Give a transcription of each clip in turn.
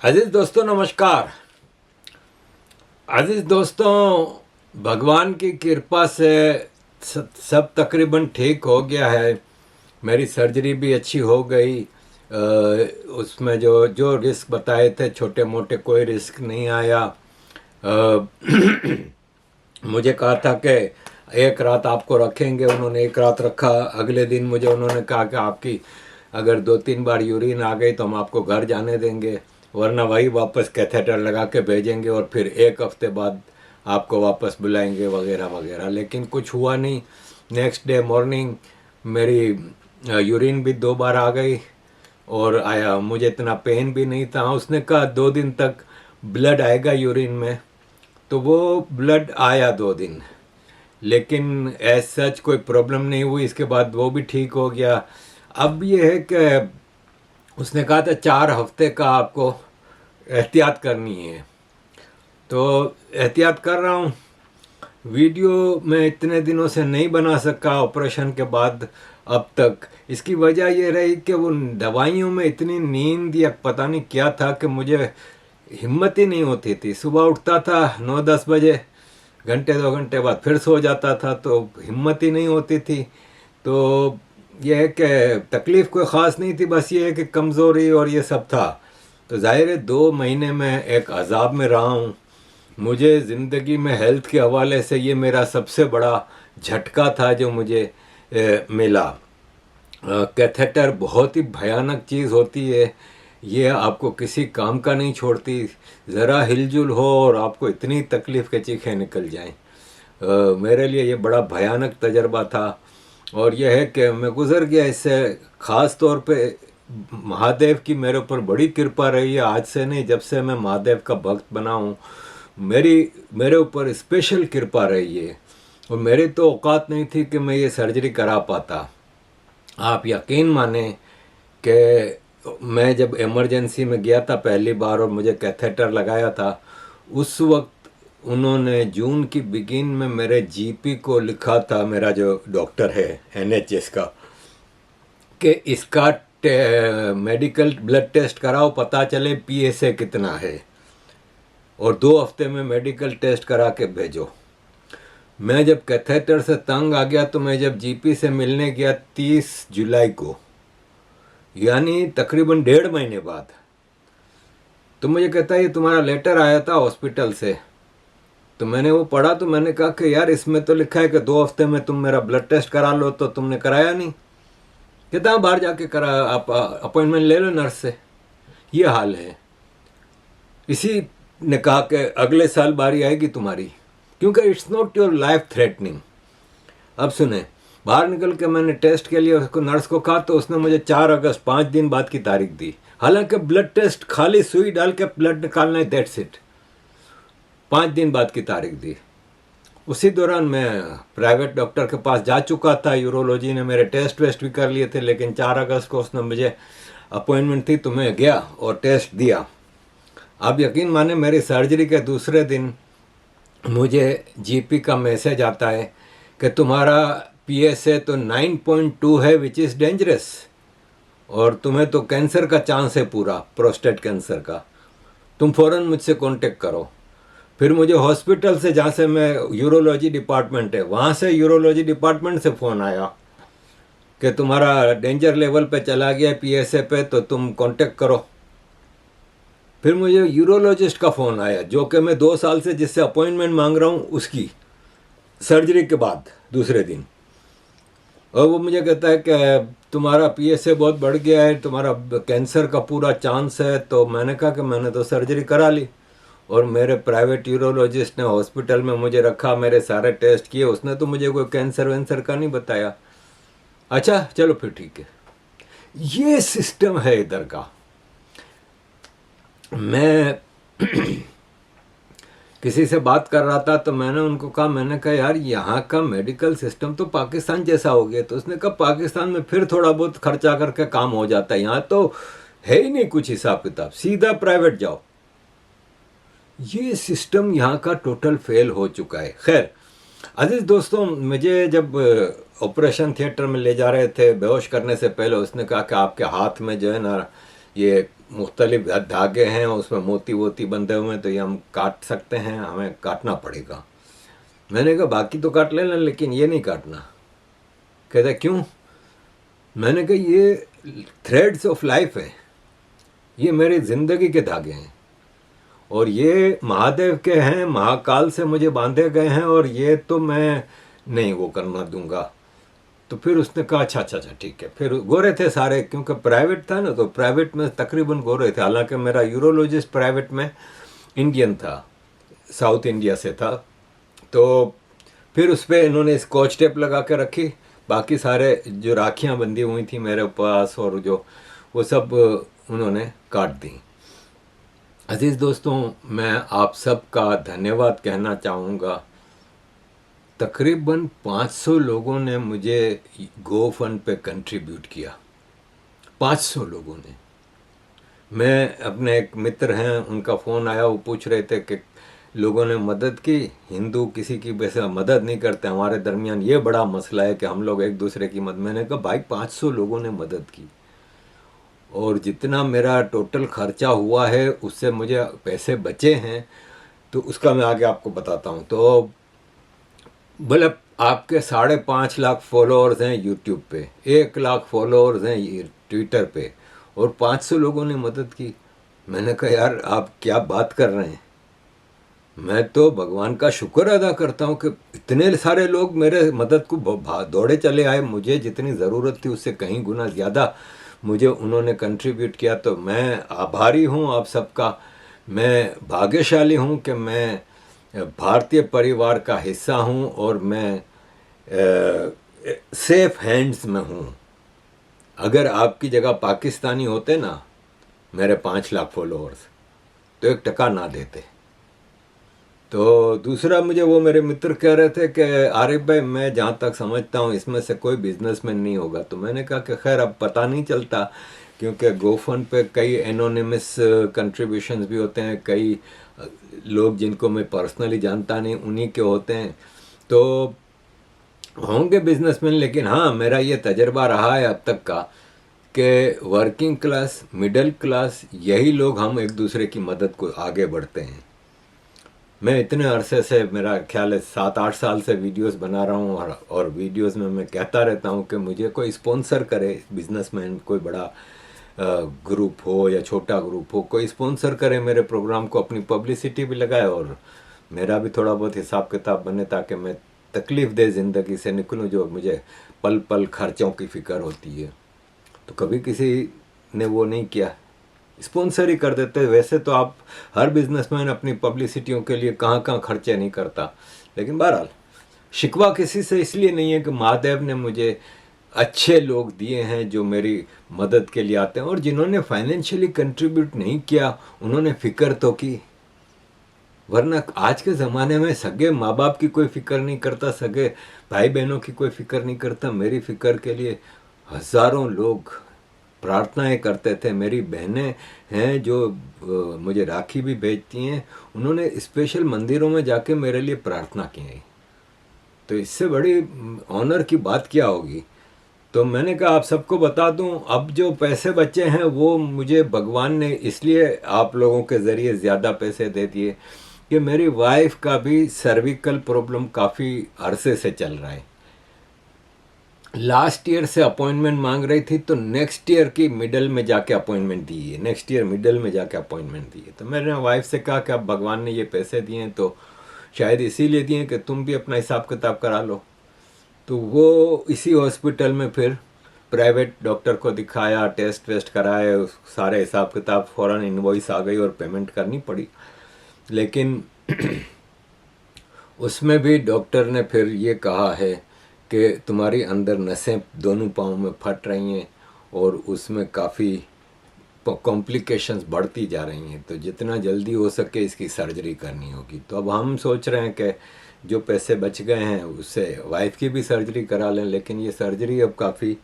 अजीज दोस्तों नमस्कार। अजीज दोस्तों, भगवान की कृपा से सब तकरीबन ठीक हो गया है। मेरी सर्जरी भी अच्छी हो गई। उसमें जो जो रिस्क बताए थे छोटे मोटे कोई रिस्क नहीं आया। मुझे कहा था कि एक रात आपको रखेंगे, उन्होंने एक रात रखा। अगले दिन मुझे उन्होंने कहा कि आपकी अगर 2-3 बार यूरिन आ गई तो हम आपको घर जाने देंगे, वरना वही वापस कैथेटर लगा के भेजेंगे और फिर 1 हफ्ते बाद आपको वापस बुलाएंगे वगैरह वगैरह। लेकिन कुछ हुआ नहीं। नेक्स्ट डे मॉर्निंग मेरी यूरिन भी 2 बार आ गई और आया। मुझे इतना पेन भी नहीं था। उसने कहा 2 दिन तक ब्लड आएगा यूरिन में, तो वो ब्लड आया 2 दिन, लेकिन एज सच कोई प्रॉब्लम नहीं हुई। इसके बाद वो भी ठीक हो गया। अब ये है कि उसने कहा था 4 हफ्ते का आपको एहतियात करनी है, तो एहतियात कर रहा हूँ। वीडियो मैं इतने दिनों से नहीं बना सका ऑपरेशन के बाद अब तक। इसकी वजह ये रही कि वो दवाइयों में इतनी नींद या पता नहीं क्या था कि मुझे हिम्मत ही नहीं होती थी। सुबह उठता था 9-10 बजे, घंटे 2 घंटे बाद फिर सो जाता था, तो हिम्मत ही नहीं होती थी। तो यह है कि तकलीफ़ कोई ख़ास नहीं थी, बस ये है कि कमज़ोरी और ये सब था। तो ज़ाहिर है 2 महीने में एक अजाब में रहा हूँ। मुझे ज़िंदगी में हेल्थ के हवाले से ये मेरा सबसे बड़ा झटका था जो मुझे मिला। कैथेटर बहुत ही भयानक चीज़ होती है। ये आपको किसी काम का नहीं छोड़ती। ज़रा हिलजुल हो और आपको इतनी तकलीफ़ के चीखें निकल जाएं। मेरे लिए ये बड़ा भयानक तजर्बा था और यह है कि मैं गुज़र गया इससे। ख़ास तौर पे महादेव की मेरे ऊपर बड़ी कृपा रही है। आज से नहीं, जब से मैं महादेव का भक्त बना हूँ मेरे ऊपर स्पेशल कृपा रही है। और मेरी तो औकात नहीं थी कि मैं ये सर्जरी करा पाता। आप यकीन माने कि मैं जब इमरजेंसी में गया था पहली बार और मुझे कैथेटर लगाया था, उस वक्त उन्होंने जून की बिगिन में मेरे जीपी को लिखा था, मेरा जो डॉक्टर है एनएचएस का, कि इसका मेडिकल ब्लड टेस्ट कराओ, पता चले पीएसए कितना है, और 2 हफ्ते में मेडिकल टेस्ट करा के भेजो। मैं जब कैथेटर से तंग आ गया तो मैं जब जीपी से मिलने गया 30 जुलाई को, यानी तकरीबन 1.5 महीने बाद, तो मुझे कहता है ये तुम्हारा लेटर आया था हॉस्पिटल से। तो मैंने वो पढ़ा तो मैंने कहा कि यार इसमें तो लिखा है कि 2 हफ्ते में तुम मेरा ब्लड टेस्ट करा लो, तो तुमने कराया नहीं। कहता बाहर जाके करा, आप अपॉइंटमेंट ले लो नर्स से। ये हाल है। इसी ने कहा कि अगले साल बारी आएगी तुम्हारी, क्योंकि it's not your life threatening. अब सुने, बाहर निकल के मैंने टेस्ट के लिए उसको नर्स को कहा, तो उसने मुझे 4 अगस्त 5 दिन बाद की तारीख दी। हालांकि ब्लड टेस्ट खाली सुई डाल के ब्लड निकालना है, दैट्स इट। 5 दिन बाद की तारीख दी। उसी दौरान मैं प्राइवेट डॉक्टर के पास जा चुका था। यूरोलॉजी ने मेरे टेस्ट वेस्ट भी कर लिए थे, लेकिन 4 अगस्त को उसने मुझे अपॉइंटमेंट थी तो मैं गया और टेस्ट दिया। अब यकीन माने मेरी सर्जरी के दूसरे दिन मुझे जीपी का मैसेज आता है कि तुम्हारा पीएसए तो 9.2 है, विच इज़ डेंजरस, और तुम्हें तो कैंसर का चांस है, पूरा प्रोस्टेट कैंसर का। तुम फ़ौरन मुझसे कांटेक्ट करो। फिर मुझे हॉस्पिटल से, जहाँ से मैं यूरोलॉजी डिपार्टमेंट है, वहाँ से यूरोलॉजी डिपार्टमेंट से फ़ोन आया कि तुम्हारा डेंजर लेवल पे चला गया पीएसए पे, तो तुम कांटेक्ट करो। फिर मुझे यूरोलॉजिस्ट का फ़ोन आया, जो कि मैं 2 साल से जिससे अपॉइंटमेंट मांग रहा हूँ, उसकी सर्जरी के बाद दूसरे दिन। और वो मुझे कहता है कि तुम्हारा पीएसए बहुत बढ़ गया है, तुम्हारा कैंसर का पूरा चांस है। तो मैंने कहा कि मैंने तो सर्जरी करा ली, और मेरे प्राइवेट यूरोलॉजिस्ट ने हॉस्पिटल में मुझे रखा, मेरे सारे टेस्ट किए, उसने तो मुझे कोई कैंसर वैंसर का नहीं बताया। अच्छा चलो फिर ठीक है। ये सिस्टम है इधर का। मैं किसी से बात कर रहा था तो मैंने उनको कहा, मैंने कहा यार यहाँ का मेडिकल सिस्टम तो पाकिस्तान जैसा हो गया। तो उसने कहा पाकिस्तान में फिर थोड़ा बहुत खर्चा करके काम हो जाता है, यहाँ तो है ही नहीं कुछ हिसाब किताब, सीधा प्राइवेट जाओ। ये सिस्टम यहाँ का टोटल फेल हो चुका है। खैर अजीज दोस्तों, मुझे जब ऑपरेशन थिएटर में ले जा रहे थे बेहोश करने से पहले, उसने कहा कि आपके हाथ में जो है ना ये मुख्तलिफ धागे हैं, उसमें मोती वोती बंधे हुए हैं, तो ये हम काट सकते हैं, हमें काटना पड़ेगा। मैंने कहा बाकी तो काट लेना, लेकिन ये नहीं काटना। कहता क्यों? मैंने कहा ये थ्रेड्स ऑफ लाइफ है, ये मेरी ज़िंदगी के धागे हैं, और ये महादेव के हैं, महाकाल से मुझे बांधे गए हैं, और ये तो मैं नहीं वो करना दूंगा। तो फिर उसने कहा अच्छा अच्छा अच्छा ठीक है। फिर गोरे थे सारे, क्योंकि प्राइवेट था ना, तो प्राइवेट में तकरीबन गोरे थे। हालांकि मेरा यूरोलॉजिस्ट प्राइवेट में इंडियन था, साउथ इंडिया से था। तो फिर उस पर इन्होंने स्कॉच टेप लगा के रखी, बाकी सारे जो राखियाँ बंधी हुई थी मेरे पास और जो वो सब उन्होंने काट दी। अजीज़ दोस्तों, मैं आप सब का धन्यवाद कहना चाहूँगा। तकरीबन 500 लोगों ने मुझे गो फंड पे कंट्रीब्यूट किया, 500 लोगों ने। मैं अपने एक मित्र हैं, उनका फ़ोन आया, वो पूछ रहे थे कि लोगों ने मदद की, हिंदू किसी की वैसे मदद नहीं करते, हमारे दरमियान ये बड़ा मसला है कि हम लोग एक दूसरे की मदद। मैंने कहा भाई 500 लोगों ने मदद की, और जितना मेरा टोटल खर्चा हुआ है उससे मुझे पैसे बचे हैं, तो उसका मैं आगे आपको बताता हूँ। तो बोले आपके 5.5 लाख फॉलोअर्स हैं यूट्यूब पे, 1 लाख फॉलोअर्स हैं ट्विटर पे, और 500 लोगों ने मदद की। मैंने कहा यार आप क्या बात कर रहे हैं, मैं तो भगवान का शुक्र अदा करता हूँ कि इतने सारे लोग मेरे मदद को दौड़े चले आए। मुझे जितनी ज़रूरत थी उससे कहीं गुना ज़्यादा मुझे उन्होंने कंट्रीब्यूट किया। तो मैं आभारी हूँ आप सबका, मैं भाग्यशाली हूँ कि मैं भारतीय परिवार का हिस्सा हूँ, और मैं सेफ हैंड्स में हूँ। अगर आपकी जगह पाकिस्तानी होते ना मेरे 5 लाख फॉलोअर्स, तो 1 टका ना देते। तो दूसरा, मुझे वो मेरे मित्र कह रहे थे कि आरिफ भाई मैं जहाँ तक समझता हूँ इसमें से कोई बिजनेसमैन नहीं होगा। तो मैंने कहा कि खैर अब पता नहीं चलता, क्योंकि गोफंड पे कई एनोनिमस कंट्रीब्यूशंस भी होते हैं, कई लोग जिनको मैं पर्सनली जानता नहीं उन्हीं के होते हैं, तो होंगे बिजनेसमैन। लेकिन हाँ, मेरा ये तजर्बा रहा है अब तक का कि वर्किंग क्लास, मिडिल क्लास, यही लोग हम एक दूसरे की मदद को आगे बढ़ते हैं। मैं इतने अरसे से, मेरा ख्याल है 7-8 साल से वीडियोस बना रहा हूँ, और वीडियोस में मैं कहता रहता हूँ कि मुझे कोई स्पॉन्सर करे, बिजनेसमैन, कोई बड़ा ग्रुप हो या छोटा ग्रुप हो, कोई स्पॉन्सर करे मेरे प्रोग्राम को, अपनी पब्लिसिटी भी लगाए और मेरा भी थोड़ा बहुत हिसाब किताब बने, ताकि मैं तकलीफ़ दे ज़िंदगी से निकलूँ, जो मुझे पल पल खर्चों की फ़िक्र होती है। तो कभी किसी ने वो नहीं किया, स्पॉन्सर ही कर देते। वैसे तो आप, हर बिजनेसमैन अपनी पब्लिसिटियों के लिए कहाँ कहाँ खर्चे नहीं करता। लेकिन बहरहाल शिकवा किसी से इसलिए नहीं है कि महादेव ने मुझे अच्छे लोग दिए हैं जो मेरी मदद के लिए आते हैं, और जिन्होंने फाइनेंशियली कंट्रीब्यूट नहीं किया उन्होंने फ़िक्र तो की। वरना आज के ज़माने में सगे माँ बाप की कोई फ़िक्र नहीं करता, सगे भाई बहनों की कोई फ़िक्र नहीं करता। मेरी फ़िक्र के लिए हज़ारों लोग प्रार्थनाएं करते थे। मेरी बहनें हैं जो मुझे राखी भी भेजती हैं, उन्होंने स्पेशल मंदिरों में जाके मेरे लिए प्रार्थना की है। तो इससे बड़ी ऑनर की बात क्या होगी। तो मैंने कहा आप सबको बता दूं, अब जो पैसे बचे हैं वो मुझे भगवान ने इसलिए आप लोगों के ज़रिए ज़्यादा पैसे दे दिए कि मेरी वाइफ का भी सर्विकल प्रॉब्लम काफ़ी अरसे से चल रहा है। लास्ट ईयर से अपॉइंटमेंट मांग रही थी, तो नेक्स्ट ईयर की मिडल में जाके अपॉइंटमेंट दी है, नेक्स्ट ईयर मिडल में जाके अपॉइंटमेंट दी है। तो मैंने वाइफ से कहा कि अब भगवान ने ये पैसे दिए हैं तो शायद इसीलिए दिए कि तुम भी अपना हिसाब किताब करा लो। तो वो इसी हॉस्पिटल में फिर प्राइवेट डॉक्टर को दिखाया, टेस्ट वेस्ट कराए, सारे हिसाब किताब, फ़ौरन इनवॉइस आ गई और पेमेंट करनी पड़ी। लेकिन उसमें भी डॉक्टर ने फिर ये कहा है कि तुम्हारी अंदर नसें दोनों पाँव में फट रही हैं और उसमें काफ़ी कॉम्प्लिकेशंस बढ़ती जा रही हैं, तो जितना जल्दी हो सके इसकी सर्जरी करनी होगी। तो अब हम सोच रहे हैं कि जो पैसे बच गए हैं उससे वाइफ की भी सर्जरी करा लें। लेकिन ये सर्जरी अब काफ़ी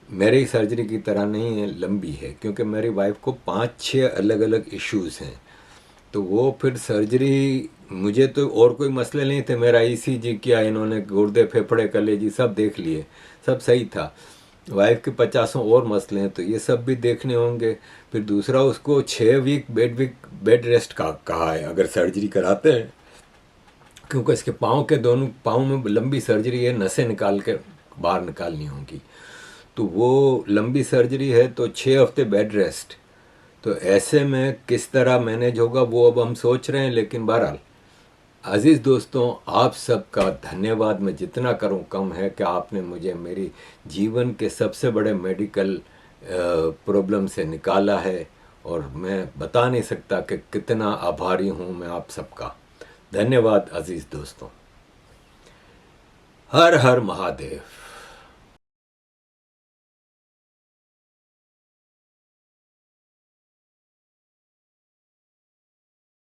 मेरी सर्जरी की तरह नहीं है, लंबी है, क्योंकि मेरी वाइफ को 5-6 अलग अलग इश्यूज़ हैं। तो वो फिर सर्जरी, मुझे तो और कोई मसले नहीं थे, मेरा ईसीजी किया इन्होंने, गुर्दे फेफड़े कलेजी सब देख लिए, सब सही था। वाइफ के 50 और मसले हैं, तो ये सब भी देखने होंगे। फिर दूसरा, उसको 6 वीक बेड रेस्ट का कहा है अगर सर्जरी कराते हैं, क्योंकि इसके पाँव के दोनों पाँव में लंबी सर्जरी है, नसें निकाल के बाहर निकालनी होगी, तो वो लंबी सर्जरी है, तो 6 हफ्ते बेड रेस्ट। तो ऐसे में किस तरह मैनेज होगा वो अब हम सोच रहे हैं। लेकिन बहरहाल अज़ीज़ दोस्तों, आप सबका धन्यवाद मैं जितना करूं कम है कि आपने मुझे मेरी जीवन के सबसे बड़े मेडिकल प्रॉब्लम से निकाला है, और मैं बता नहीं सकता कि कितना आभारी हूं मैं आप सबका। धन्यवाद अज़ीज़ दोस्तों। हर हर महादेव।